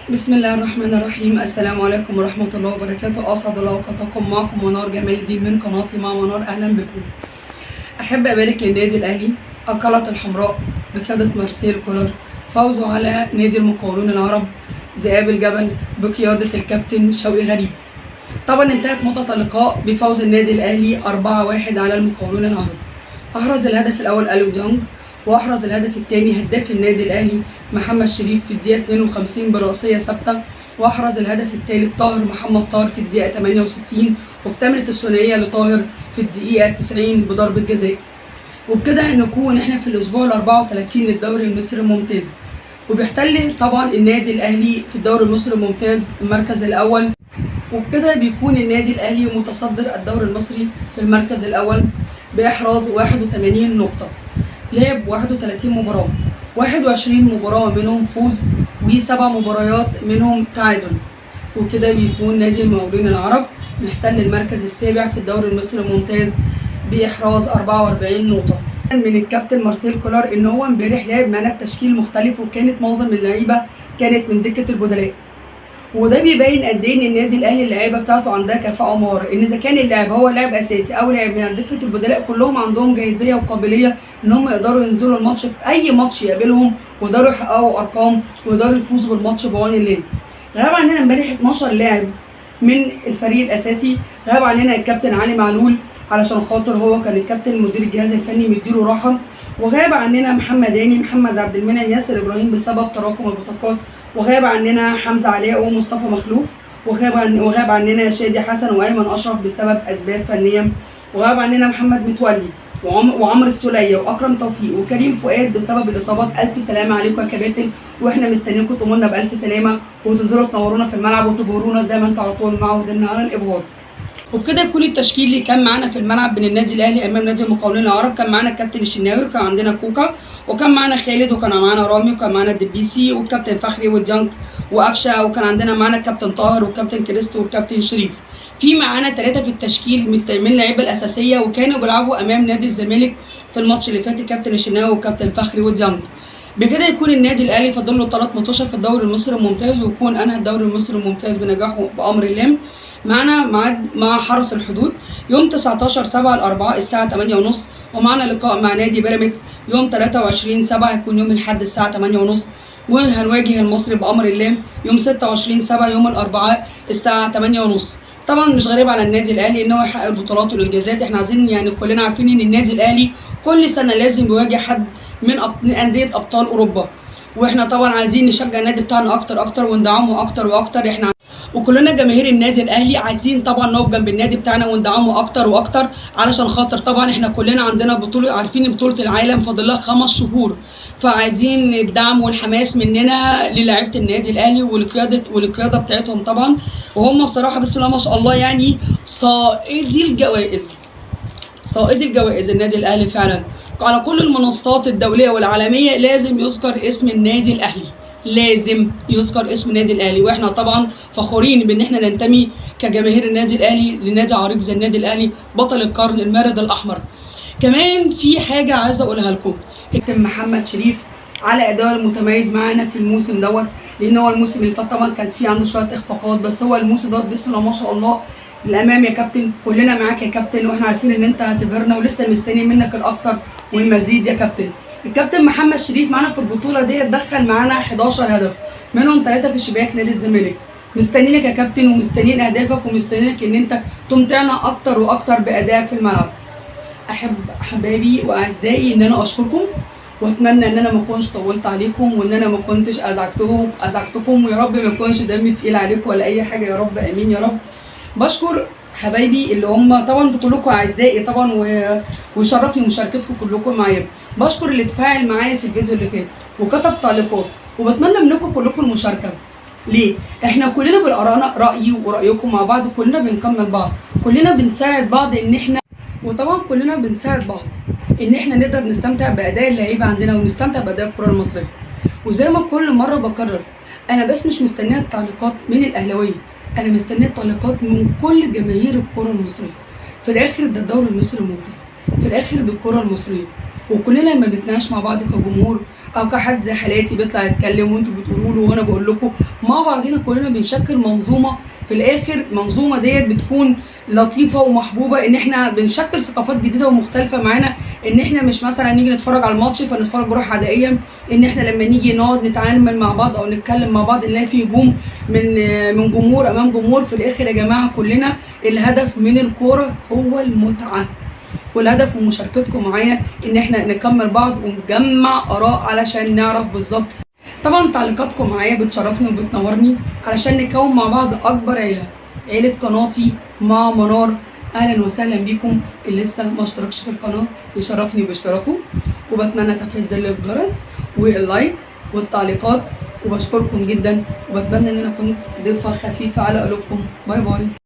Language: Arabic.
بسم الله الرحمن الرحيم. السلام عليكم ورحمة الله وبركاته. أسعد الله أوقاتكم. معكم منار جمال الدين من قناتي مع منار. أهلا بكم. أحب أبارك للنادي الأهلي القلعة الحمراء بقيادة مارسيل كولر فوزه على نادي المقاولون العرب ذئاب الجبل بقيادة الكابتن شوقي غريب. طبعا انتهت متعة اللقاء بفوز النادي الأهلي 4-1 على المقاولون العرب. أحرز الهدف الأول أليو ديونج، واحرز الهدف الثاني هداف النادي الاهلي محمد شريف في الدقيقه 52 براسيه ثابته، واحرز الهدف الثالث طاهر محمد طاهر في الدقيقه 68، واكتملت الثنائيه لطاهر في الدقيقه 90 بضربه جزاء. وبكده نكون احنا في الاسبوع ال 34 للدوري المصري الممتاز، وبيحتل طبعا النادي الاهلي في الدوري المصري الممتاز المركز الاول، وبكده بيكون النادي الاهلي متصدر الدوري المصري في المركز الاول باحراز 81 نقطه. لعب 31 مباراة، 21 مباراة منهم فوز و7 مباريات منهم تعادل، وكده بيكون نادي المقاولين العرب محتل المركز السابع في الدوري المصري الممتاز بإحراز 44 نقطة. من الكابتن مارسيل كولر إن هو امبارح لعب معانا بتشكيل مختلف، وكانت معظم اللعيبة كانت من دكة البدلاء، وده بيبين قد ايه ان النادي الاهلي اللعيبه بتاعته عندها كفاءه ومهاره، ان اذا كان اللاعب هو لاعب اساسي او لاعب من دكه البدلاء كلهم عندهم جاهزيه وقابليه ان هم يقدروا ينزلوا الماتش في اي ماتش يقابلهم، ويقدروا يحققوا ارقام ويقدروا يفوزوا بالماتش بعون الله. غاب عننا امبارح 12 لاعب من الفريق الاساسي، غاب عننا الكابتن علي معلول علشان خاطر هو كان الكابتن مدير الجهاز الفني مديله راحه، وغاب عننا محمد هاني، محمد عبد المنعم، ياسر ابراهيم بسبب تراكم البطاقات، وغاب عننا حمزه علاء ومصطفى مخلوف، وغاب عننا شادي حسن وايمن اشرف بسبب اسباب فنيه، وغاب عننا محمد متولي وعمرو السوليه واكرم توفيق وكريم فؤاد بسبب الاصابات. الف سلامه عليكم يا كباتن، واحنا مستنيينكم تمونا بالف سلامه وتنزلوا تنورونا في الملعب وتبهرونا زي ما انتوا على طول معودينا على الابهار. وبكده يكون التشكيل اللي كان معانا في الملعب من النادي الاهلي امام نادي المقاولين العرب. كان معانا الكابتن الشناوي، وكان عندنا كوكا، وكان معانا خالد، وكان معانا رامي، وكان معانا الدبيسي والكابتن فخري وديانج وقفشه، وكان عندنا معانا الكابتن طاهر والكابتن كريستو والكابتن شريف. في معانا 3 في التشكيل من اللعيبه الاساسيه، وكانوا بيلعبوا امام نادي الزمالك في الماتش اللي فات الكابتن الشناوي والكابتن فخري وديانج. بكده يكون النادي الاهلي فاضل له 3 ماتشات في الدوري المصري الممتاز، ويكون انهى الدوري المصري الممتاز بنجاحه بامر الله. معانا ميعاد مع حرس الحدود يوم 19/7 الاربعاء الساعه 8:30، ومعانا لقاء مع نادي بيراميدز يوم 23/7 هيكون يوم الاحد الساعه 8:30، وهنواجه المصري بامر الله يوم 26/7 يوم الاربعاء الساعه 8:30. طبعا مش غريب على النادي الاهلي ان هو يحقق البطولات والانجازات. احنا عايزين يعني كلنا عارفين ان النادي الاهلي كل سنه لازم يواجه حد من انديه ابطال اوروبا، واحنا طبعا عايزين نشجع النادي بتاعنا اكتر وندعمه اكتر واكتر. احنا وكلنا جماهير النادي الاهلي عايزين طبعا نقف جنب النادي بتاعنا وندعمه اكتر واكتر، علشان خاطر طبعا احنا كلنا عندنا بطوله، عارفين بطوله العالم فاضل لها 5 شهور، فعايزين الدعم والحماس مننا للاعيبه النادي الاهلي والقياده بتاعتهم طبعا، وهم بصراحه بسم الله ما شاء الله يعني صائدي الجوائز النادي الاهلي فعلا. على كل المنصات الدوليه والعالميه لازم يذكر اسم النادي الاهلي، لازم يذكر اسم النادي الاهلي، واحنا طبعا فخورين بان احنا ننتمي كجماهير النادي الاهلي لنادي عريق زي النادي الاهلي بطل القرن المارد الاحمر. كمان في حاجه عايزه اقولها لكم، الكابتن محمد شريف على اداء المتميز معانا في الموسم دوت، لان هو الموسم اللي فات طبعا كان في عنده شويه اخفاقات، بس هو الموسم دوت بسم الله ما شاء الله للامام يا كابتن. كلنا معاك يا كابتن، واحنا عارفين ان انت هتبهرنا ولسه مستنيين منك الاكتر والمزيد يا كابتن. الكابتن محمد شريف معانا في البطوله دي دخل معانا 11 هدف، منهم 3 في شباك نادي الزمالك. مستنيينك يا كابتن ومستنيين اهدافك ومستنيينك ان انت تمتعنا اكتر واكتر بادائك في الملعب. احب احبابي واعزائي ان انا اشكركم، واتمنى ان انا ما اكونش طولت عليكم، وان انا ما كنتش ازعجتكم، ويا رب ما يكونش دمي تقيل عليكم ولا اي حاجه، يا رب امين يا رب. بشكر حبايبي اللي هم طبعا كلكم اعزائي طبعا، ويشرفني مشاركتكم كلكم معايا. بشكر اللي اتفاعل معايا في الفيديو اللي فات وكتب تعليقات، وبتمنى منكم كلكم المشاركه. ليه؟ احنا كلنا بالآراء رايي ورايكم مع بعض، كلنا بنكمل بعض، كلنا بنساعد بعض ان احنا، وطبعا كلنا بنساعد بعض ان احنا نقدر نستمتع باداء اللعيبه عندنا ونستمتع باداء الكره المصريه. وزي ما كل مره بكرر، انا بس مش مستنيه التعليقات من الاهلاويه، انا مستنيه التعليقات من كل جماهير الكره المصريه. في الاخر ده الدوري المصري الممتاز، في الاخر دي الكره المصريه، وكلنا لما بنتناقش مع بعض كجمهور او كحد زي حالاتي بيطلع يتكلم وانتوا بتقولوا له وانا بقول لكم، مع بعضنا كلنا بنشكل منظومه. في الاخر المنظومه ديت بتكون لطيفه ومحبوبه، ان احنا بنشكل ثقافات جديده ومختلفه معانا. ان احنا مش مثلا نيجي نتفرج على الماتش فنتفرج بروح عدائيه، ان احنا لما نيجي نقعد نتعامل مع بعض او نتكلم مع بعض نلاقي في هجوم من جمهور امام جمهور. في الاخر يا جماعه كلنا الهدف من الكوره هو المتعه، والهدف من مشاركتكم معايا ان احنا نكمل بعض ونجمع اراء علشان نعرف بالظبط. طبعا تعليقاتكم معايا بتشرفني وبتنورني علشان نكون مع بعض اكبر عيله قناتي مع منار. اهلا وسهلا بيكم. اللي لسه ما اشتركش في القناه يشرفني باشتراكه، وبتمنى تفعيل زر الجرس واللايك والتعليقات، وبشكركم جدا، وبتمنى ان انا كنت ضيفه خفيفه على قلوبكم. باي باي.